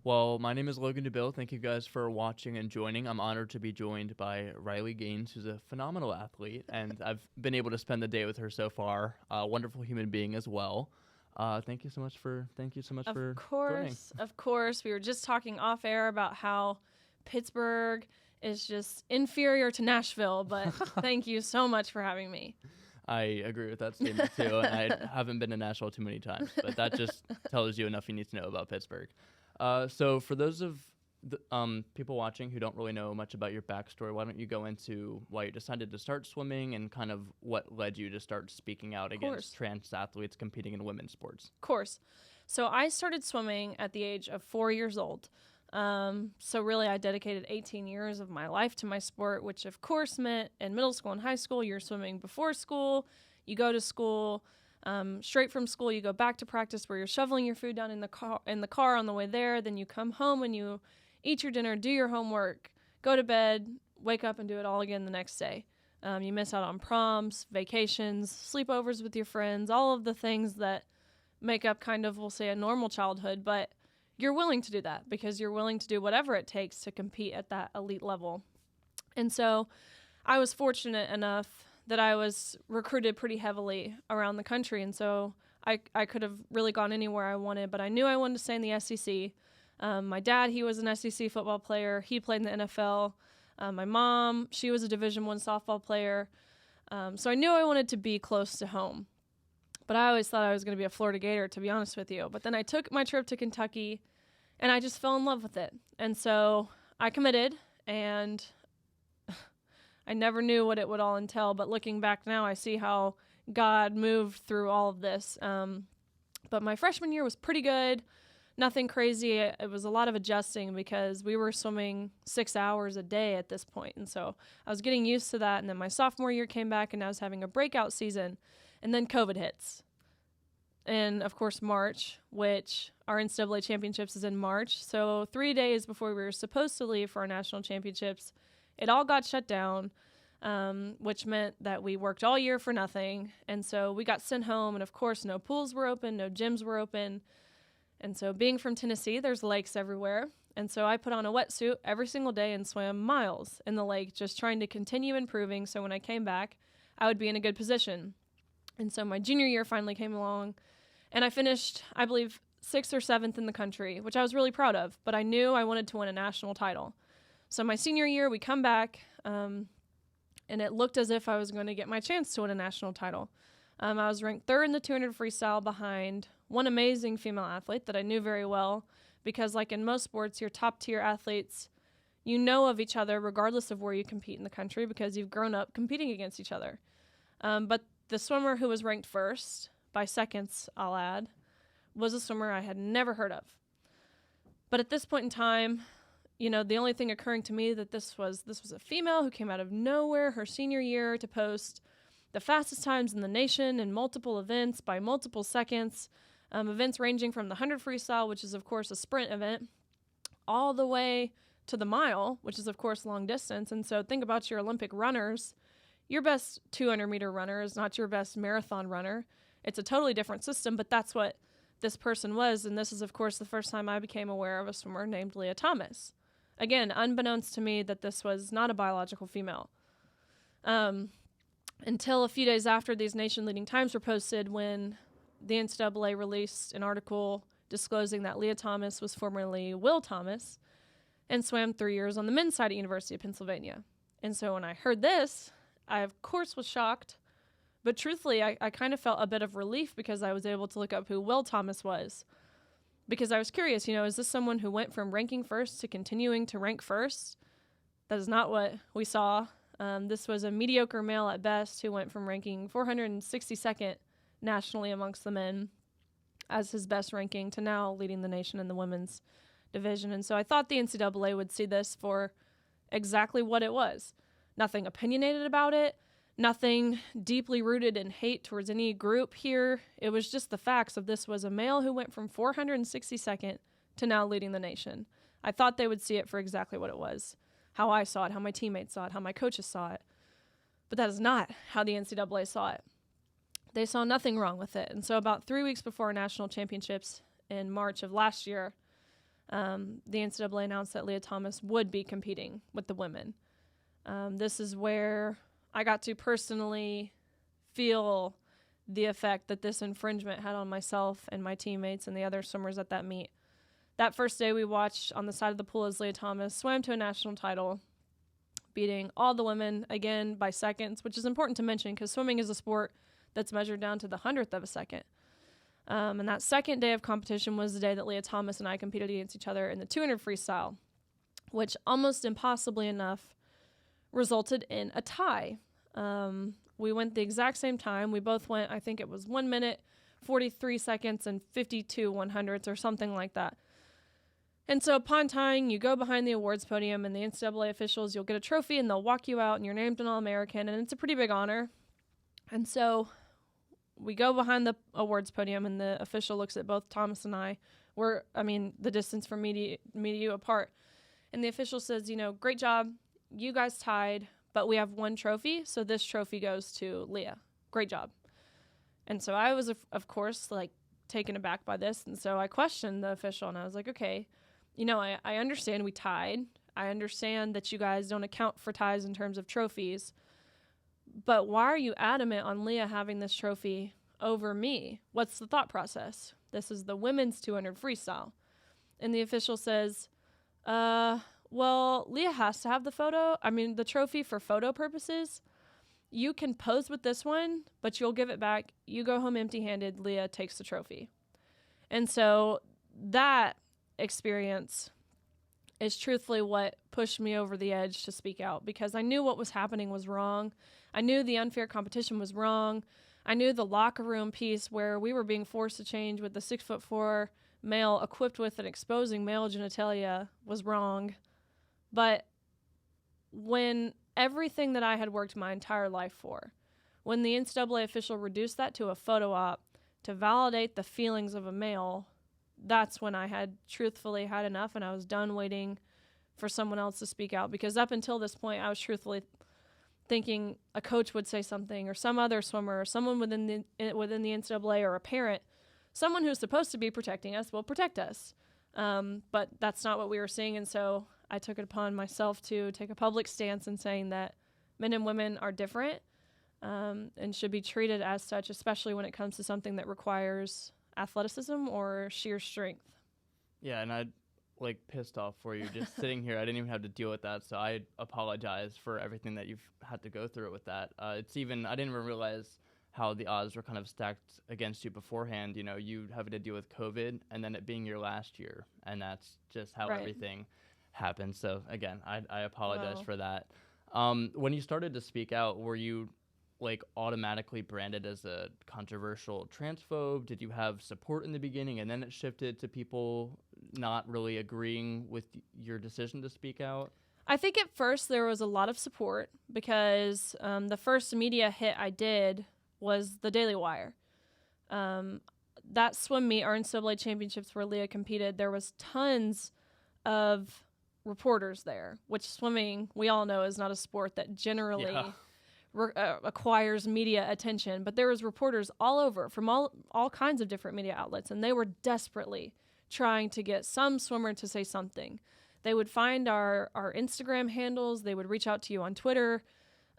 Well, my name is Logan Dubil. Thank you guys for watching and joining. I'm honored to be joined by Riley Gaines, who's a phenomenal athlete, and I've been able to spend the day with her so far. A wonderful human being as well. Thank you so much for joining. Of course. We were just talking off air about how Pittsburgh is just inferior to Nashville, but thank you so much for having me. I agree with that statement too, and I haven't been to Nashville too many times, but that just tells you enough you need to know about Pittsburgh. So for those of the, people watching who don't really know much about your backstory, why don't you go into why you decided to start swimming and kind of what led you to start speaking out against trans athletes competing in women's sports? Of course. So I started swimming at the age of 4 years old. So really I dedicated 18 years of my life to my sport, which of course meant in middle school and high school, you're swimming before school, you go to school, straight from school, you go back to practice where you're shoveling your food down in the car on the way there. Then you come home and you eat your dinner, do your homework, go to bed, wake up and do it all again the next day. You miss out on proms, vacations, sleepovers with your friends, all of the things that make up kind of, we'll say, a normal childhood, but you're willing to do that because you're willing to do whatever it takes to compete at that elite level. And so I was fortunate enough that I was recruited pretty heavily around the country. And so I could have really gone anywhere I wanted, but I knew I wanted to stay in the SEC. My dad, he was an SEC football player. He played in the NFL. My mom, she was a Division I softball player. So I knew I wanted to be close to home. But I always thought I was going to be a Florida Gator, to be honest with you. But then I took my trip to Kentucky, and I just fell in love with it. And so I committed, and I never knew what it would all entail. But looking back now, I see how God moved through all of this. But my freshman year was pretty good. Nothing crazy. It was a lot of adjusting because we were swimming 6 hours a day at this point. And so I was getting used to that. And then my sophomore year came back, and I was having a breakout season. And then COVID hits. And, of course, March, which our NCAA championships is in March. So 3 days before we were supposed to leave for our national championships, it all got shut down, which meant that we worked all year for nothing. And so we got sent home. And, of course, no pools were open, no gyms were open. And so being from Tennessee, there's lakes everywhere. And so I put on a wetsuit every single day and swam miles in the lake, just trying to continue improving. So when I came back, I would be in a good position. And so my junior year finally came along, and I finished, I believe, 6th or 7th in the country, which I was really proud of, but I knew I wanted to win a national title. So my senior year, we come back, and it looked as if I was going to get my chance to win a national title. I was ranked 3rd in the 200 freestyle behind one amazing female athlete that I knew very well, because like in most sports, your top-tier athletes, you know of each other regardless of where you compete in the country because you've grown up competing against each other. But the swimmer who was ranked first, by seconds I'll add, was a swimmer I had never heard of. But at this point in time, you know, the only thing occurring to me that this was a female who came out of nowhere her senior year to post the fastest times in the nation in multiple events by multiple seconds, events ranging from the 100 freestyle, which is, of course, a sprint event, all the way to the mile, which is, of course, long distance. And so think about your Olympic runners. Your best 200-meter runner is not your best marathon runner. It's a totally different system, but that's what this person was. And this is, of course, the first time I became aware of a swimmer named Leah Thomas. Again, unbeknownst to me that this was not a biological female. Until a few days after these nation-leading times were posted when the NCAA released an article disclosing that Leah Thomas was formerly Will Thomas and swam 3 years on the men's side at University of Pennsylvania. And so when I heard this, I, of course, was shocked, but truthfully, I kind of felt a bit of relief because I was able to look up who Will Thomas was. Because I was curious, you know, is this someone who went from ranking first to continuing to rank first? That is not what we saw. This was a mediocre male at best who went from ranking 462nd nationally amongst the men as his best ranking to now leading the nation in the women's division. And so I thought the NCAA would see this for exactly what it was. Nothing opinionated about it, nothing deeply rooted in hate towards any group here. It was just the facts of this was a male who went from 462nd to now leading the nation. I thought they would see it for exactly what it was, how I saw it, how my teammates saw it, how my coaches saw it. But that is not how the NCAA saw it. They saw nothing wrong with it. And so about 3 weeks before our national championships in March of last year, the NCAA announced that Leah Thomas would be competing with the women. This is where I got to personally feel the effect that this infringement had on myself and my teammates and the other swimmers at that meet. That first day we watched on the side of the pool as Leah Thomas swam to a national title, beating all the women, again, by seconds, which is important to mention because swimming is a sport that's measured down to the 100th of a second. And that second day of competition was the day that Leah Thomas and I competed against each other in the 200 freestyle, which almost impossibly enough resulted in a tie. We went the exact same time. We both went, I think it was 1 minute, 43 seconds, and 52 100ths or something like that. And so upon tying, you go behind the awards podium, and the NCAA officials, you'll get a trophy, and they'll walk you out, and you're named an All-American, and it's a pretty big honor. And so we go behind the awards podium, and the official looks at both Thomas and I. The distance from me to you apart. And the official says, great job. You guys tied, but we have one trophy, so this trophy goes to Leah. Great job. And so I was, of course, taken aback by this, and so I questioned the official, and I was like, okay, I understand we tied. I understand that you guys don't account for ties in terms of trophies, but why are you adamant on Leah having this trophy over me? What's the thought process? This is the women's 200 freestyle. And the official says, well, Leah has to have the trophy for photo purposes. You can pose with this one, but you'll give it back. You go home empty-handed. Leah takes the trophy. And so that experience is truthfully what pushed me over the edge to speak out, because I knew what was happening was wrong. I knew the unfair competition was wrong. I knew the locker room piece where we were being forced to change with the 6'4" male equipped with and exposing male genitalia was wrong. But when everything that I had worked my entire life for, when the NCAA official reduced that to a photo op to validate the feelings of a male, that's when I had truthfully had enough, and I was done waiting for someone else to speak out. Because up until this point, I was truthfully thinking a coach would say something, or some other swimmer, or someone within the NCAA, or a parent, someone who's supposed to be protecting us will protect us. But that's not what we were seeing, and so I took it upon myself to take a public stance in saying that men and women are different, and should be treated as such, especially when it comes to something that requires athleticism or sheer strength. Yeah, and I'd pissed off for you just sitting here. I didn't even have to deal with that, so I apologize for everything that you've had to go through with that. I didn't even realize how the odds were kind of stacked against you beforehand. You having to deal with COVID and then it being your last year, and that's just how everything happened. So again, I apologize for that. When you started to speak out, were you automatically branded as a controversial transphobe? Did you have support in the beginning and then it shifted to people not really agreeing with your decision to speak out? I think at first there was a lot of support because the first media hit I did was the Daily Wire. That swim meet, our NCAA championships where Leah competed, there was tons of reporters there, which swimming, we all know, is not a sport that generally acquires media attention. But there was reporters all over from all kinds of different media outlets, and they were desperately trying to get some swimmer to say something. They would find our Instagram handles. They would reach out to you on Twitter.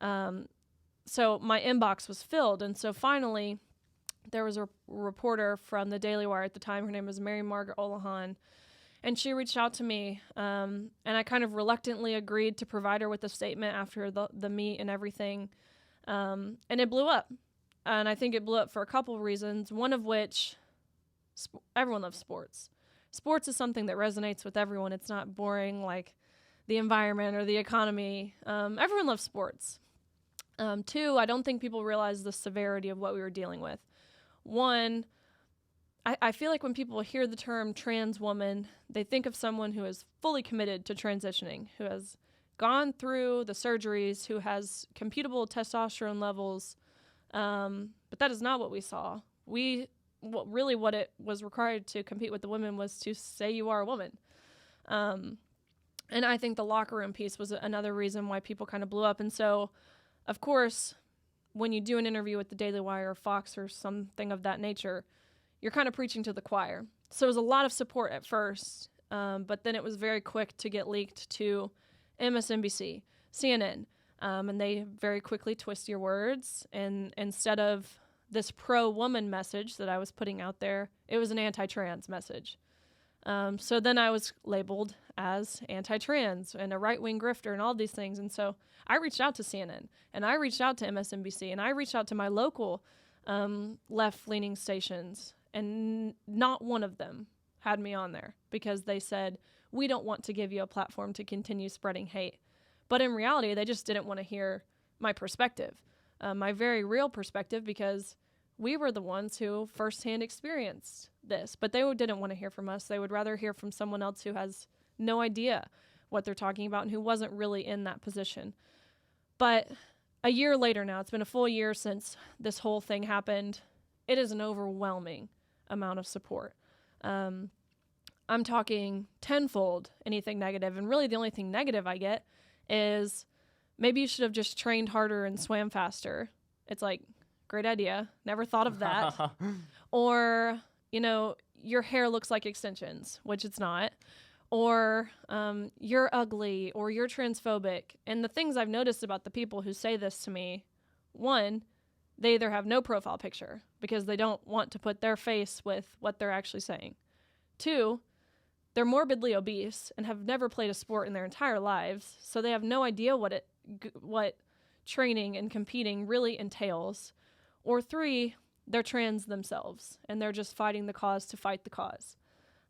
So my inbox was filled. And so finally, there was a reporter from the Daily Wire at the time. Her name was Mary Margaret Olahan. And she reached out to me, and I kind of reluctantly agreed to provide her with a statement after the meet and everything. And it blew up. And I think it blew up for a couple of reasons, one of which everyone loves sports. Sports is something that resonates with everyone. It's not boring like the environment or the economy. Everyone loves sports. Two, I don't think people realize the severity of what we were dealing with. One, I feel like when people hear the term trans woman, they think of someone who is fully committed to transitioning, who has gone through the surgeries, who has computable testosterone levels. But that is not what we saw. What it was required to compete with the women was to say you are a woman. And I think the locker room piece was another reason why people kind of blew up. And so, of course, when you do an interview with the Daily Wire or Fox or something of that nature, you're kind of preaching to the choir. So it was a lot of support at first. but then it was very quick to get leaked to MSNBC, CNN, and they very quickly twist your words. And instead of this pro-woman message that I was putting out there, it was an anti-trans message. So then I was labeled as anti-trans and a right-wing grifter and all these things. And so I reached out to CNN, and I reached out to MSNBC, and I reached out to my local left-leaning stations, and not one of them had me on there because they said, we don't want to give you a platform to continue spreading hate. But in reality, they just didn't want to hear my perspective, my very real perspective, because we were the ones who firsthand experienced this. But they didn't want to hear from us. They would rather hear from someone else who has no idea what they're talking about and who wasn't really in that position. But a year later now, it's been a full year since this whole thing happened. It is an overwhelming amount of support. I'm talking tenfold anything negative. And really the only thing negative I get is maybe you should have just trained harder and swam faster. It's like, great idea. Never thought of that. Or, your hair looks like extensions, which it's not. Or you're ugly, or you're transphobic. And the things I've noticed about the people who say this to me, one, they either have no profile picture because they don't want to put their face with what they're actually saying. Two, they're morbidly obese and have never played a sport in their entire lives, so they have no idea what training and competing really entails. Or three, they're trans themselves, and they're just fighting the cause to fight the cause.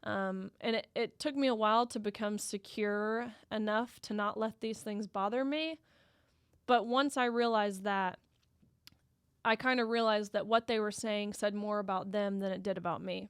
And it took me a while to become secure enough to not let these things bother me. But once I realized that, I kind of realized that what they were saying said more about them than it did about me.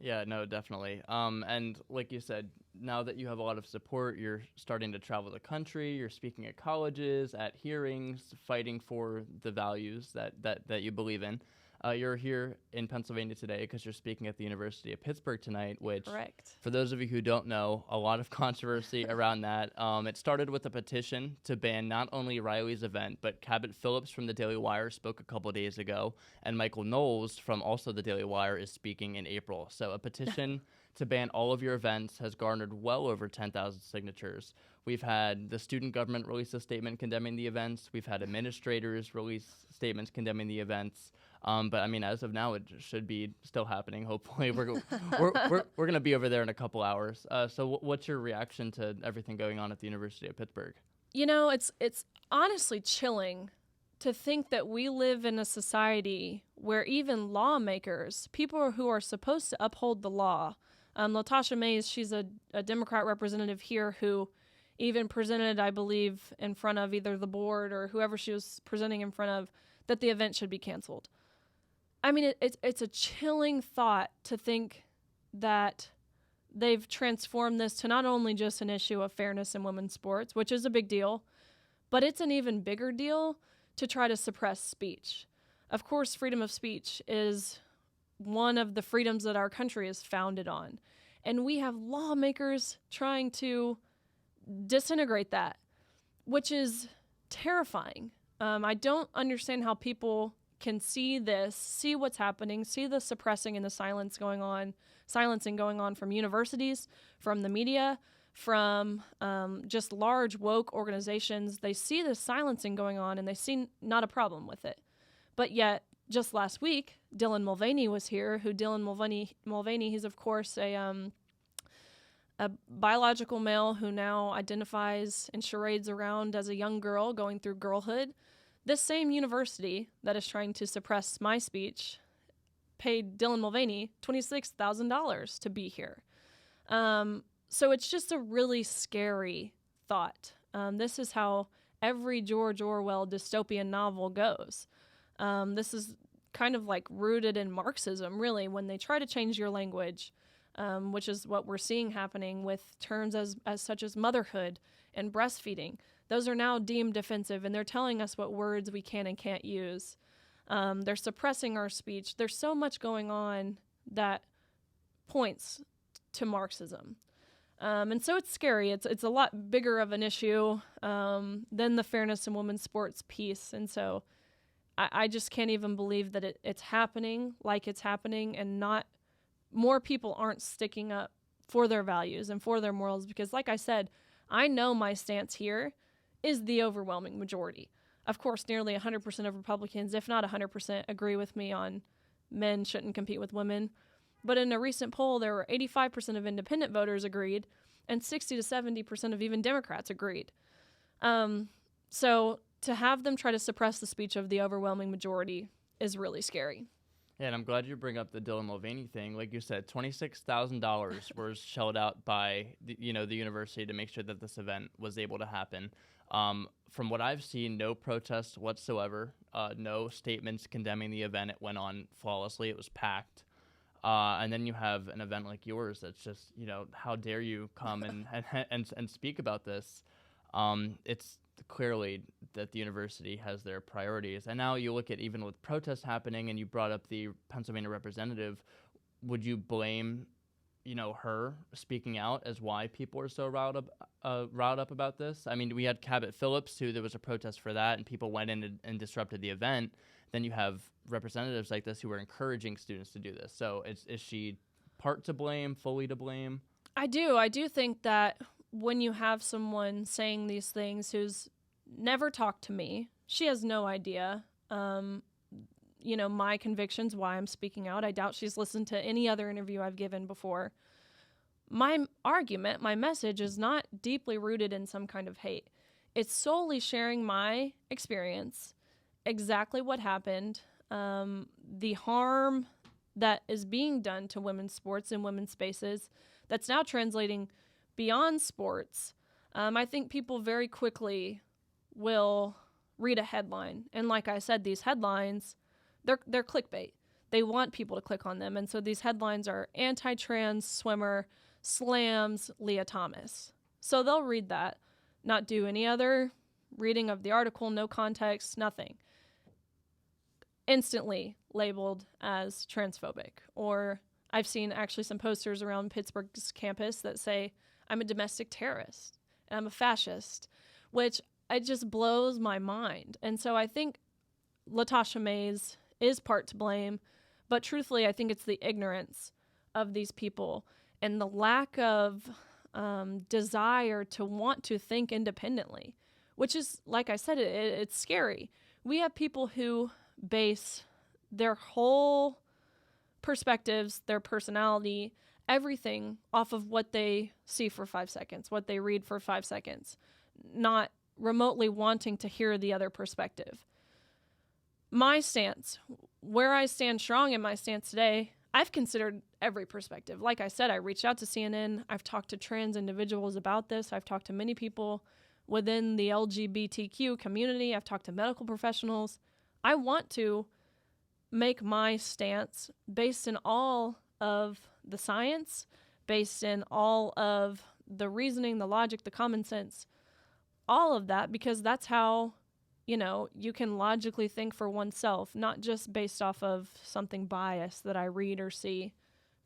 Yeah, no, definitely. And like you said, now that you have a lot of support, you're starting to travel the country, you're speaking at colleges, at hearings, fighting for the values that you believe in. You're here in Pennsylvania today because you're speaking at the University of Pittsburgh tonight, which, correct, for those of you who don't know, a lot of controversy around that. It started with a petition to ban not only Riley's event, but Cabot Phillips from the Daily Wire spoke a couple days ago, and Michael Knowles from also the Daily Wire is speaking in April. So a petition to ban all of your events has garnered well over 10,000 signatures. We've had the student government release a statement condemning the events. We've had administrators release statements condemning the events. But I mean, as of now, it should be still happening. Hopefully, we're going to be over there in a couple hours. So what's your reaction to everything going on at the University of Pittsburgh? It's honestly chilling to think that we live in a society where even lawmakers, people who are supposed to uphold the law, Latasha Mays, she's a Democrat representative here who even presented, I believe, in front of either the board or whoever she was presenting in front of, that the event should be canceled. I mean, it's a chilling thought to think that they've transformed this to not only just an issue of fairness in women's sports, which is a big deal, but it's an even bigger deal to try to suppress speech. Of course, freedom of speech is one of the freedoms that our country is founded on. And we have lawmakers trying to disintegrate that, which is terrifying. I don't understand how people can see this, see what's happening, see the suppressing and the silencing going on from universities, from the media, from just large woke organizations. They see the silencing going on and they see not a problem with it. But yet, just last week, Dylan Mulvaney was here, Dylan Mulvaney, he's of course a biological male who now identifies and charades around as a young girl going through girlhood. This same university that is trying to suppress my speech paid Dylan Mulvaney $26,000 to be here. So it's just a really scary thought. This is how every George Orwell dystopian novel goes. This is kind of like rooted in Marxism, really, when they try to change your language, which is what we're seeing happening with terms as such as motherhood and breastfeeding. Those are now deemed offensive, and they're telling us what words we can and can't use. They're suppressing our speech. There's so much going on that points to Marxism. And so it's scary. It's a lot bigger of an issue than the fairness in women's sports piece. And so I just can't even believe that it's happening like it's happening, and not more people aren't sticking up for their values and for their morals, because like I said, I know my stance here is the overwhelming majority. Of course, nearly 100% of Republicans, if not 100%, agree with me on men shouldn't compete with women. But in a recent poll, there were 85% of independent voters agreed, and 60 to 70% of even Democrats agreed. So to have them try to suppress the speech of the overwhelming majority is really scary. Yeah, and I'm glad you bring up the Dylan Mulvaney thing. Like you said, $26,000 was shelled out by the university to make sure that this event was able to happen. From what I've seen, no protests whatsoever, no statements condemning the event. It went on flawlessly. It was packed. And then you have an event like yours that's just, how dare you come and speak about this? It's clearly that the university has their priorities. And now you look at, even with protests happening, and you brought up the Pennsylvania representative, would you blame, her speaking out as why people are so riled up about this? I mean, we had Cabot Phillips, who there was a protest for that, and people went in and disrupted the event. Then you have representatives like this who are encouraging students to do this. So is she part to blame, fully to blame? I do think that when you have someone saying these things who's never talked to me, she has no idea, my convictions, why I'm speaking out. I doubt she's listened to any other interview I've given before. My argument, my message is not deeply rooted in some kind of hate. It's solely sharing my experience, exactly what happened, the harm that is being done to women's sports and women's spaces that's now translating beyond sports. I think people very quickly will read a headline. And like I said, these headlines, they're clickbait. They want people to click on them. And so these headlines are anti-trans swimmer, SLAMS, Leah Thomas. So they'll read that, not do any other reading of the article, no context, nothing. Instantly labeled as transphobic. Or I've seen actually some posters around Pittsburgh's campus that say, I'm a domestic terrorist and I'm a fascist, which it just blows my mind. And so I think Latasha Mays is part to blame, but truthfully, I think it's the ignorance of these people and the lack of desire to want to think independently, which is, like I said, it's scary. We have people who base their whole perspectives, their personality, everything off of what they see for 5 seconds, what they read for 5 seconds, not remotely wanting to hear the other perspective. My stance, where I stand strong in my stance today, I've considered every perspective. Like I said, I reached out to CNN. I've talked to trans individuals about this. I've talked to many people within the LGBTQ community. I've talked to medical professionals. I want to make my stance based in all of the science, based in all of the reasoning, the logic, the common sense, all of that, because that's how, you can logically think for oneself, not just based off of something biased that I read or see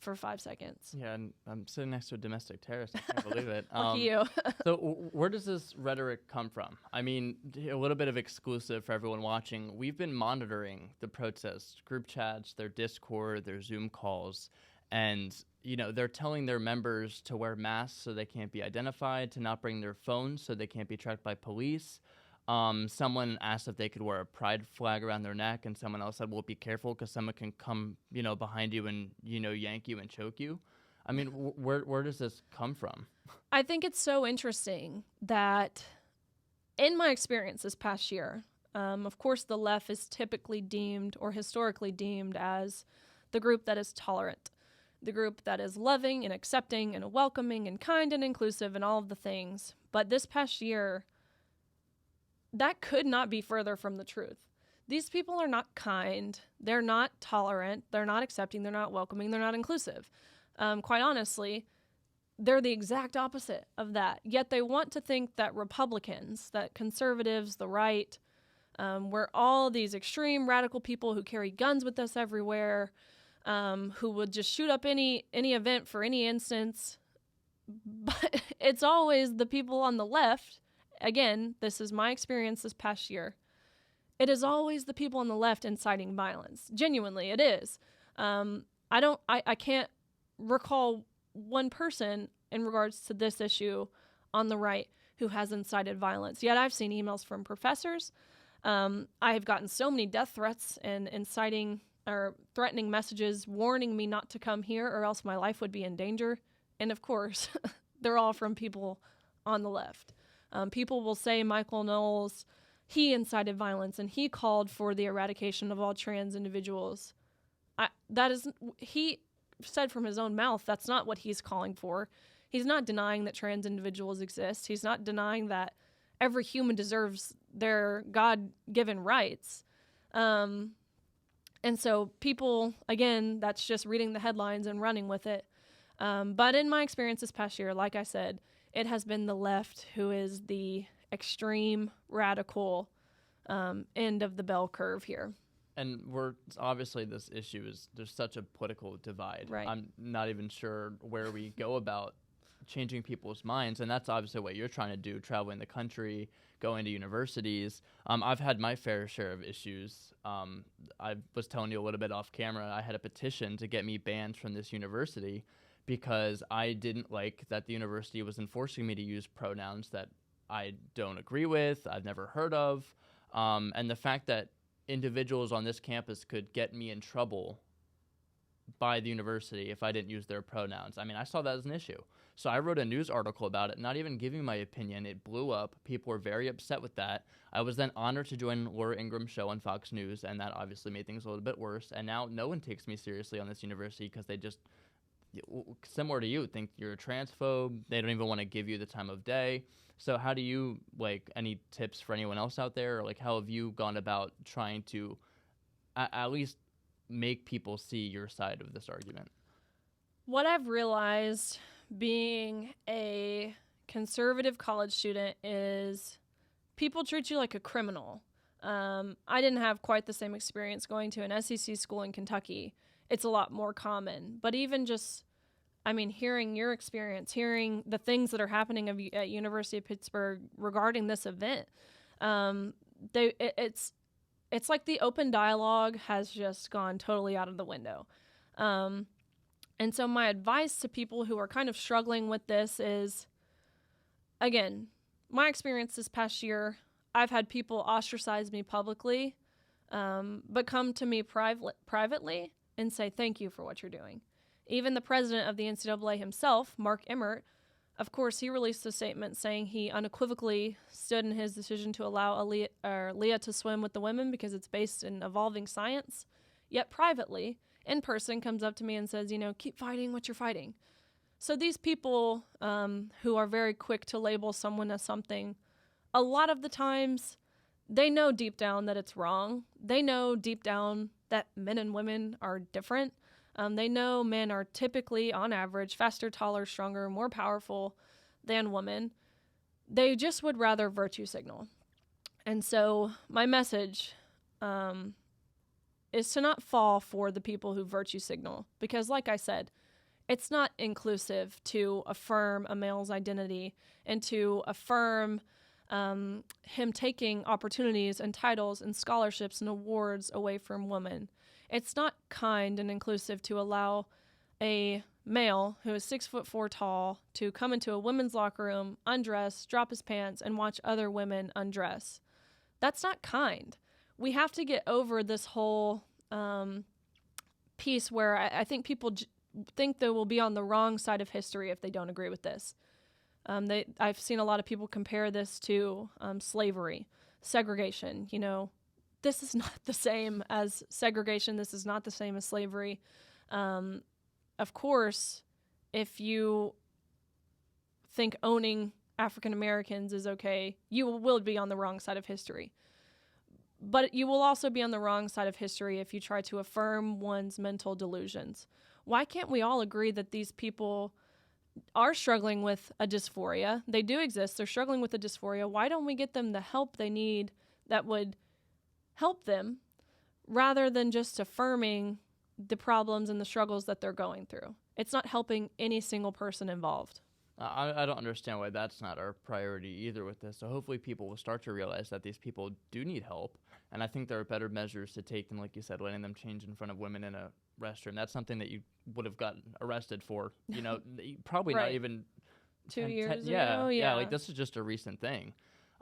for 5 seconds. Yeah, and I'm sitting next to a domestic terrorist. I can't believe it. Lucky you. So where does this rhetoric come from? I mean, a little bit of exclusive for everyone watching. We've been monitoring the protests, group chats, their Discord, their Zoom calls, and they're telling their members to wear masks so they can't be identified, to not bring their phones so they can't be tracked by police. Someone asked if they could wear a pride flag around their neck, and someone else said, well, be careful because someone can come, behind you and, yank you and choke you. I mean, where does this come from? I think it's so interesting that in my experience this past year, of course, the left is typically deemed or historically deemed as the group that is tolerant, the group that is loving and accepting and welcoming and kind and inclusive and all of the things. But this past year, that could not be further from the truth. These people are not kind. They're not tolerant. They're not accepting. They're not welcoming. They're not inclusive. Quite honestly, they're the exact opposite of that. Yet they want to think that Republicans, that conservatives, the right, we're all these extreme radical people who carry guns with us everywhere, who would just shoot up any event for any instance. But it's always the people on the left. Again, this is my experience this past year. It is always the people on the left inciting violence. Genuinely, it is. I can't recall one person in regards to this issue on the right who has incited violence. Yet I've seen emails from professors. I have gotten so many death threats and inciting or threatening messages warning me not to come here or else my life would be in danger. And of course, they're all from people on the left. People will say Michael Knowles, he incited violence and he called for the eradication of all trans individuals. He said from his own mouth, that's not what he's calling for. He's not denying that trans individuals exist. He's not denying that every human deserves their God-given rights. And so people, again, that's just reading the headlines and running with it. But in my experience this past year, like I said, it has been the left who is the extreme radical end of the bell curve here. And obviously this issue is, there's such a political divide. Right. I'm not even sure where we go about changing people's minds. And that's obviously what you're trying to do, traveling the country, going to universities. I've had my fair share of issues. I was telling you a little bit off camera, I had a petition to get me banned from this university because I didn't like that the university was enforcing me to use pronouns that I don't agree with, I've never heard of. And the fact that individuals on this campus could get me in trouble by the university if I didn't use their pronouns. I mean, I saw that as an issue. So I wrote a news article about it, not even giving my opinion. It blew up. People were very upset with that. I was then honored to join Laura Ingram's show on Fox News, and that obviously made things a little bit worse. And now no one takes me seriously on this university because they just, similar to you, think you're a transphobe. They don't even want to give you the time of day. So how do you, any tips for anyone else out there? Or, how have you gone about trying to at least make people see your side of this argument? What I've realized being a conservative college student is people treat you like a criminal. I didn't have quite the same experience going to an SEC school in Kentucky. It's a lot more common. But even just, hearing your experience, hearing the things that are happening at University of Pittsburgh regarding this event, it's like the open dialogue has just gone totally out of the window. And so my advice to people who are kind of struggling with this is, again, my experience this past year, I've had people ostracize me publicly, but come to me privately and say, thank you for what you're doing. Even the president of the NCAA himself, Mark Emmert, of course, he released a statement saying he unequivocally stood in his decision to allow Leah to swim with the women because it's based in evolving science, yet privately, in person, comes up to me and says, keep fighting what you're fighting. So these people who are very quick to label someone as something, a lot of the times they know deep down that it's wrong. They know deep down that men and women are different. They know men are typically, on average, faster, taller, stronger, more powerful than women. They just would rather virtue signal. And so my message is to not fall for the people who virtue signal. Because like I said, it's not inclusive to affirm a male's identity and to affirm him taking opportunities and titles and scholarships and awards away from women. It's not kind and inclusive to allow a male who is 6'4" tall to come into a women's locker room, undress, drop his pants, and watch other women undress. That's not kind. We have to get over this whole piece where I think people think they will be on the wrong side of history if they don't agree with this. I've seen a lot of people compare this to slavery, segregation. This is not the same as segregation. This is not the same as slavery. Of course, if you think owning African Americans is okay, you will be on the wrong side of history. But you will also be on the wrong side of history if you try to affirm one's mental delusions. Why can't we all agree that these people are struggling with a dysphoria? They do exist. They're struggling with a dysphoria. Why don't we get them the help they need that would help them rather than just affirming the problems and the struggles that they're going through? It's not helping any single person involved. I don't understand why that's not our priority either with this. So hopefully people will start to realize that these people do need help. And I think there are better measures to take than, like you said, letting them change in front of women in a restroom. That's something that you would have gotten arrested for, probably Right. not even 2 years ago. Yeah, like this is just a recent thing.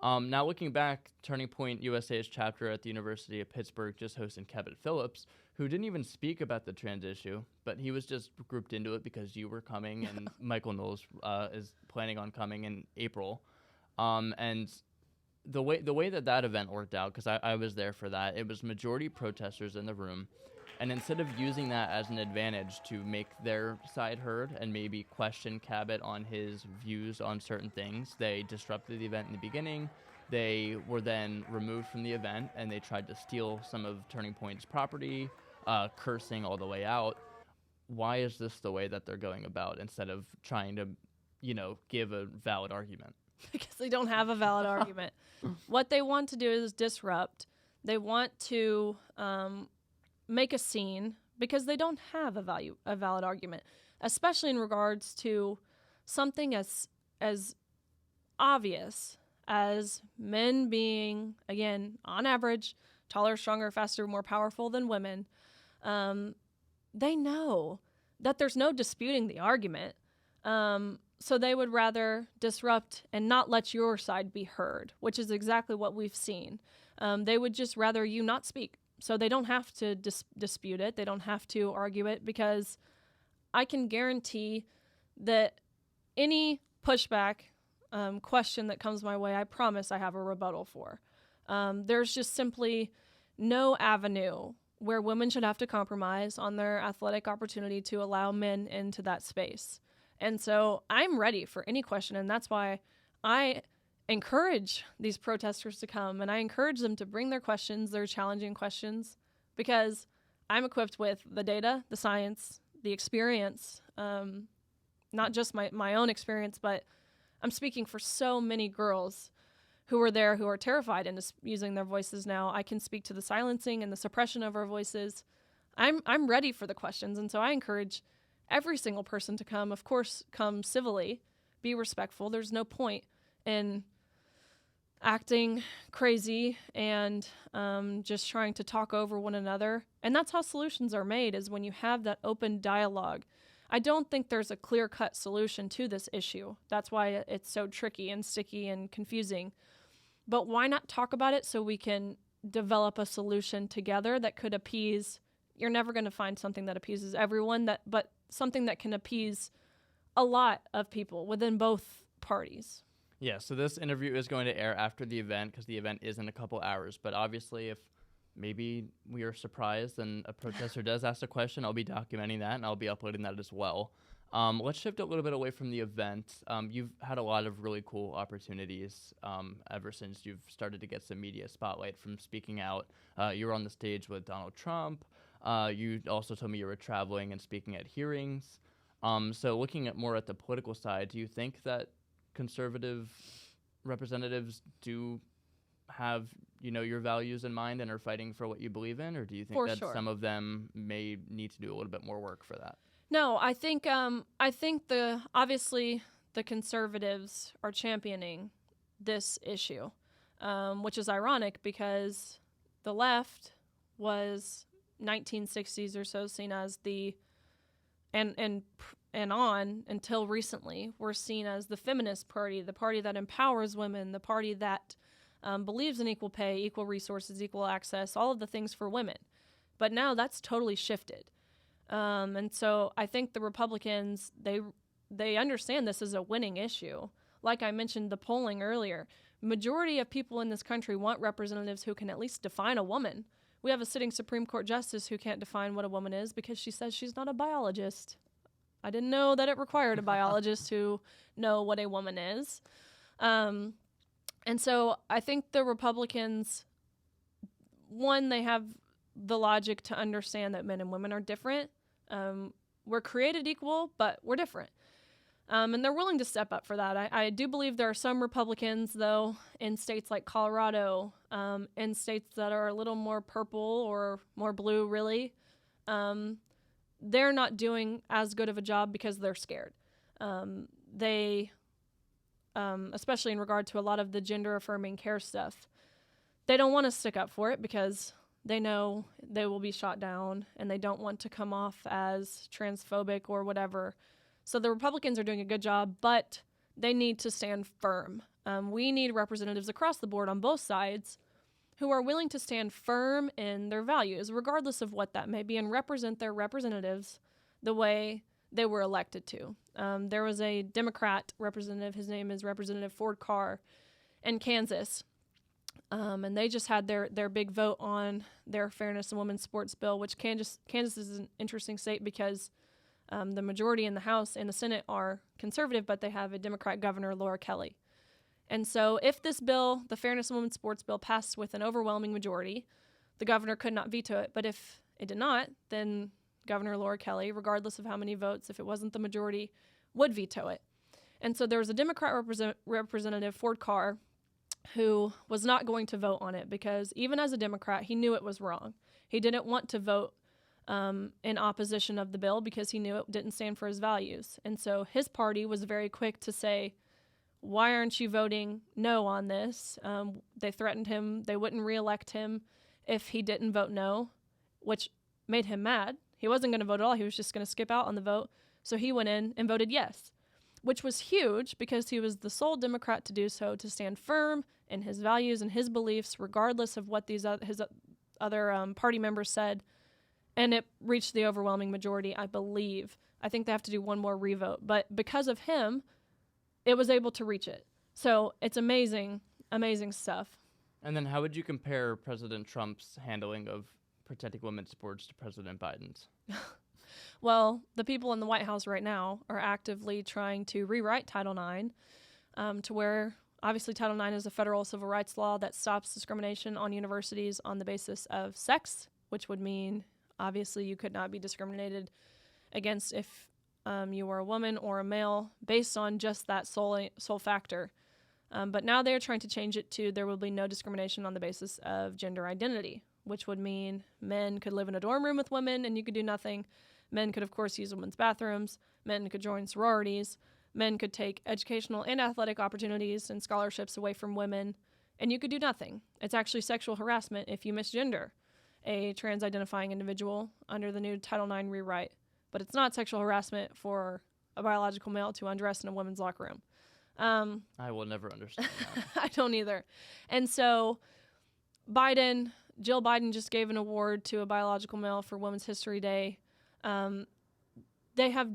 Now looking back, Turning Point USA's chapter at the University of Pittsburgh just hosted Kevin Phillips, who didn't even speak about the trans issue, but he was just grouped into it because you were coming and Michael Knowles is planning on coming in April. And the way that event worked out, because I was there for that, it was majority protesters in the room. And instead of using that as an advantage to make their side heard and maybe question Cabot on his views on certain things, they disrupted the event in the beginning. They were then removed from the event, and they tried to steal some of Turning Point's property, cursing all the way out. Why is this the way that they're going about instead of trying to, give a valid argument? Because they don't have a valid argument. What they want to do is disrupt. They want to make a scene because they don't have a valid argument, especially in regards to something as obvious as men being, again, on average, taller, stronger, faster, more powerful than women. They know that there's no disputing the argument. So they would rather disrupt and not let your side be heard, which is exactly what we've seen. They would just rather you not speak. So they don't have to dispute it. They don't have to argue it, because I can guarantee that any pushback question that comes my way, I promise I have a rebuttal for. There's just simply no avenue where women should have to compromise on their athletic opportunity to allow men into that space. And so I'm ready for any question, and that's why I encourage these protesters to come, and I encourage them to bring their questions, their challenging questions, because I'm equipped with the data, the science, the experience, not just my own experience, but I'm speaking for so many girls who are there who are terrified into using their voices now. I can speak to the silencing and the suppression of our voices. I'm ready for the questions, and so I encourage every single person to come. Of course, come civilly, be respectful. There's no point in acting crazy and just trying to talk over one another. And that's how solutions are made, is when you have that open dialogue. I don't think there's a clear-cut solution to this issue. That's why it's so tricky and sticky and confusing. But why not talk about it so we can develop a solution together that could appease? You're never going to find something that appeases everyone, but something that can appease a lot of people within both parties. Yeah, so this interview is going to air after the event because the event is in a couple hours. But obviously, if maybe we are surprised and a protester does ask a question, I'll be documenting that and I'll be uploading that as well. Let's shift a little bit away from the event. You've had a lot of really cool opportunities ever since you've started to get some media spotlight from speaking out. You were on the stage with Donald Trump. You also told me you were traveling and speaking at hearings. So looking at more at the political side, do you think that conservative representatives do have, your values in mind and are fighting for what you believe in, or do you think some of them may need to do a little bit more work for that? No, I think obviously the conservatives are championing this issue, which is ironic because the left was 1960s or so seen as and on until recently were seen as the feminist party, the party that empowers women, the party that believes in equal pay, equal resources, equal access, all of the things for women. But now that's totally shifted. And so I think the Republicans, they understand this is a winning issue. Like I mentioned the polling earlier, majority of people in this country want representatives who can at least define a woman. We have a sitting Supreme Court justice who can't define what a woman is because she says she's not a biologist. I didn't know that it required a biologist to know what a woman is. And so I think the Republicans, one, they have the logic to understand that men and women are different. We're created equal, but we're different. And they're willing to step up for that. I do believe there are some Republicans, though, in states like Colorado, in states that are a little more purple or more blue, really. They're not doing as good of a job because they're scared. they, especially in regard to a lot of the gender-affirming care stuff, they don't want to stick up for it because they know they will be shot down, and they don't want to come off as transphobic or whatever. So the Republicans are doing a good job, but they need to stand firm. We need representatives across the board on both sides who are willing to stand firm in their values, regardless of what that may be, and represent their representatives the way they were elected to. There was a Democrat representative, his name is Representative Ford Carr, in Kansas, and they just had their big vote on their Fairness in Women's Sports bill, which Kansas is an interesting state because the majority in the House and the Senate are conservative, but they have a Democrat governor, Laura Kelly. And so if this bill, the Fairness in Women's Sports bill, passed with an overwhelming majority, the governor could not veto it. But if it did not, then Governor Laura Kelly, regardless of how many votes, if it wasn't the majority, would veto it. And so there was a Democrat representative, Ford Carr, who was not going to vote on it because even as a Democrat, he knew it was wrong. He didn't want to vote in opposition of the bill because he knew it didn't stand for his values. And so his party was very quick to say, why aren't you voting no on this? They threatened him. They wouldn't reelect him if he didn't vote no, which made him mad. He wasn't going to vote at all. He was just going to skip out on the vote. So he went in and voted yes, which was huge because he was the sole Democrat to do so, to stand firm in his values and his beliefs, regardless of what his other party members said. And it reached the overwhelming majority, I believe. I think they have to do one more revote. But because of him, it was able to reach it. So it's amazing, amazing stuff. And then how would you compare President Trump's handling of protecting women's sports to President Biden's? Well, the people in the White House right now are actively trying to rewrite Title IX to where, obviously, Title IX is a federal civil rights law that stops discrimination on universities on the basis of sex, which would mean, obviously, you could not be discriminated against if you were a woman or a male based on just that sole factor. But now they're trying to change it to there will be no discrimination on the basis of gender identity, which would mean men could live in a dorm room with women and you could do nothing. Men could, of course, use women's bathrooms. Men could join sororities. Men could take educational and athletic opportunities and scholarships away from women, and you could do nothing. It's actually sexual harassment if you misgender a trans-identifying individual under the new Title IX rewrite. But it's not sexual harassment for a biological male to undress in a women's locker room. I will never understand that. I don't either. And so Jill Biden just gave an award to a biological male for Women's History Day. They have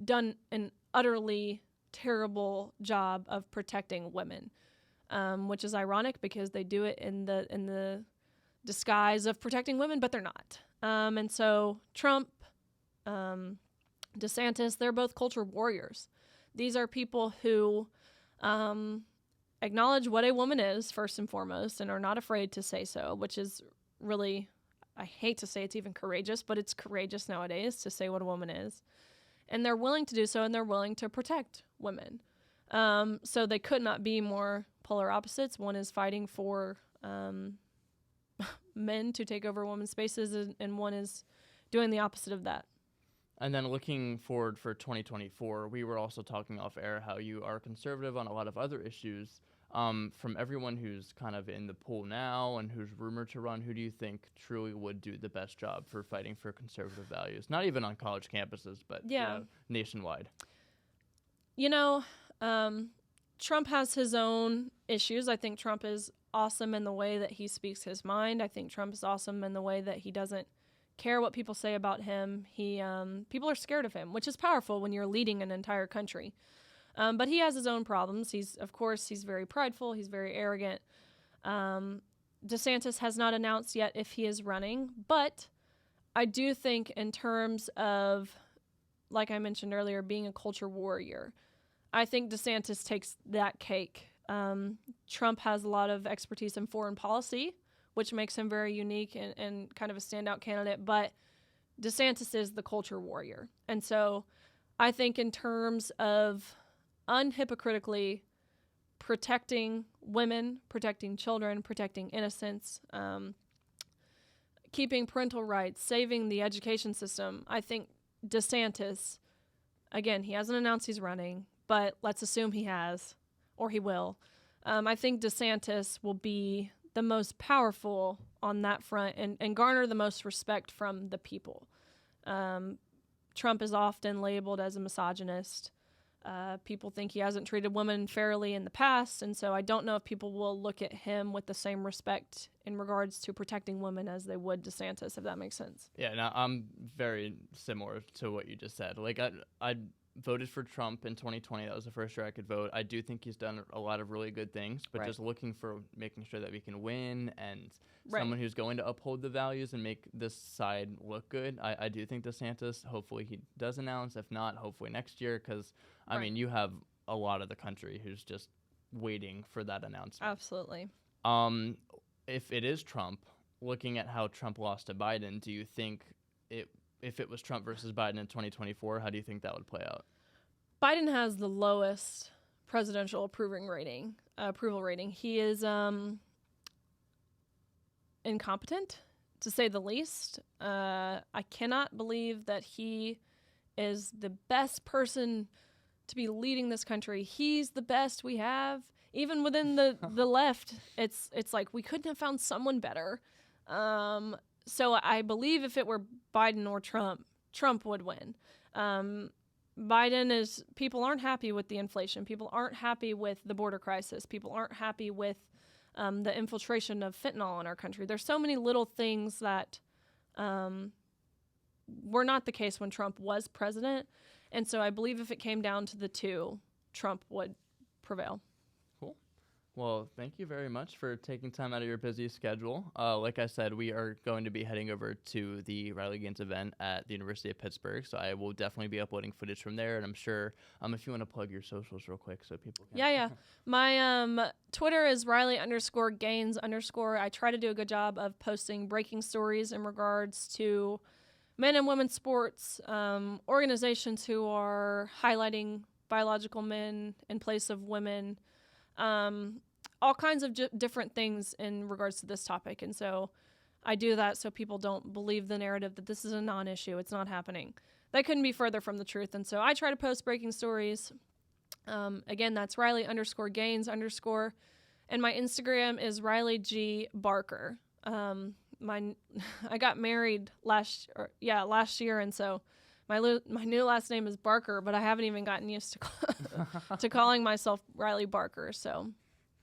done an utterly terrible job of protecting women, which is ironic because they do it in the disguise of protecting women, but they're not. And so Trump, DeSantis, they're both culture warriors. These are people who acknowledge what a woman is first and foremost and are not afraid to say so, which is really, I hate to say it's even courageous, but it's courageous nowadays to say what a woman is. And they're willing to do so, and they're willing to protect women. So they could not be more polar opposites. One is fighting for men to take over women's spaces, and one is doing the opposite of that. And then looking forward for 2024, we were also talking off air how you are conservative on a lot of other issues. From everyone who's kind of in the pool now and who's rumored to run, who do you think truly would do the best job for fighting for conservative values? Not even on college campuses, but nationwide. Trump has his own issues. I think Trump is awesome in the way that he speaks his mind. I think Trump is awesome in the way that he doesn't care what people say about him. People are scared of him, which is powerful when you're leading an entire country. But he has his own problems. He's very prideful. He's very arrogant. DeSantis has not announced yet if he is running, but I do think in terms of, like I mentioned earlier, being a culture warrior, I think DeSantis takes that cake. Trump has a lot of expertise in foreign policy, which makes him very unique and kind of a standout candidate, but DeSantis is the culture warrior. And so I think in terms of unhypocritically protecting women, protecting children, protecting innocence, keeping parental rights, saving the education system, I think DeSantis, again, he hasn't announced he's running, but let's assume he has, or he will. I think DeSantis will be the most powerful on that front and garner the most respect from the people. Trump is often labeled as a misogynist. People think he hasn't treated women fairly in the past, and so I don't know if people will look at him with the same respect in regards to protecting women as they would DeSantis, if that makes sense. Yeah, no, I'm very similar to what you just said. Like, I voted for Trump in 2020. That was the first year I could vote. I do think he's done a lot of really good things, but just looking for making sure that we can win and someone who's going to uphold the values and make this side look good. I do think DeSantis, hopefully he does announce. If not, hopefully next year, because, I mean, you have a lot of the country who's just waiting for that announcement. Absolutely. If it is Trump, looking at how Trump lost to Biden, do you think if it was Trump versus Biden in 2024, how do you think that would play out? Biden has the lowest presidential approval rating. He is incompetent, to say the least. I cannot believe that he is the best person to be leading this country. He's the best we have. Even within the left, it's like we couldn't have found someone better. So I believe if it were Biden or Trump would win. People aren't happy with the inflation. People aren't happy with the border crisis. People aren't happy with the infiltration of fentanyl in our country. There's so many little things that were not the case when Trump was president. And so I believe if it came down to the two, Trump would prevail. Cool. Well, thank you very much for taking time out of your busy schedule. Like I said, we are going to be heading over to the Riley Gaines event at the University of Pittsburgh, so I will definitely be uploading footage from there, and I'm sure if you want to plug your socials real quick so people can. Yeah. My Twitter is Riley_Gaines_. I try to do a good job of posting breaking stories in regards to men and women's sports, organizations who are highlighting biological men in place of women, all kinds of different things in regards to this topic. And so I do that so people don't believe the narrative that this is a non-issue. It's not happening. That couldn't be further from the truth. And so I try to post breaking stories. Again, that's Riley_Gaines_. And my Instagram is Riley G. Barker. I got married last year, and so my new last name is Barker, but I haven't even gotten used to calling myself Riley Barker. So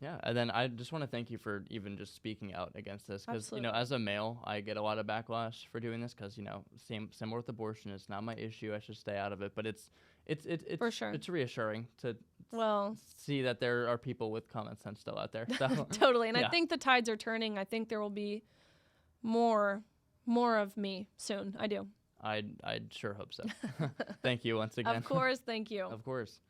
yeah, and then I just want to thank you for even just speaking out against this, because as a male, I get a lot of backlash for doing this, because similar with abortion, it's not my issue. I should stay out of it, but it's for sure. It's reassuring to see that there are people with common sense still out there. So totally, and I think the tides are turning. I think there will be more of me soon. I do. I'd sure hope so. Thank you once again. Of course, thank you. Of course.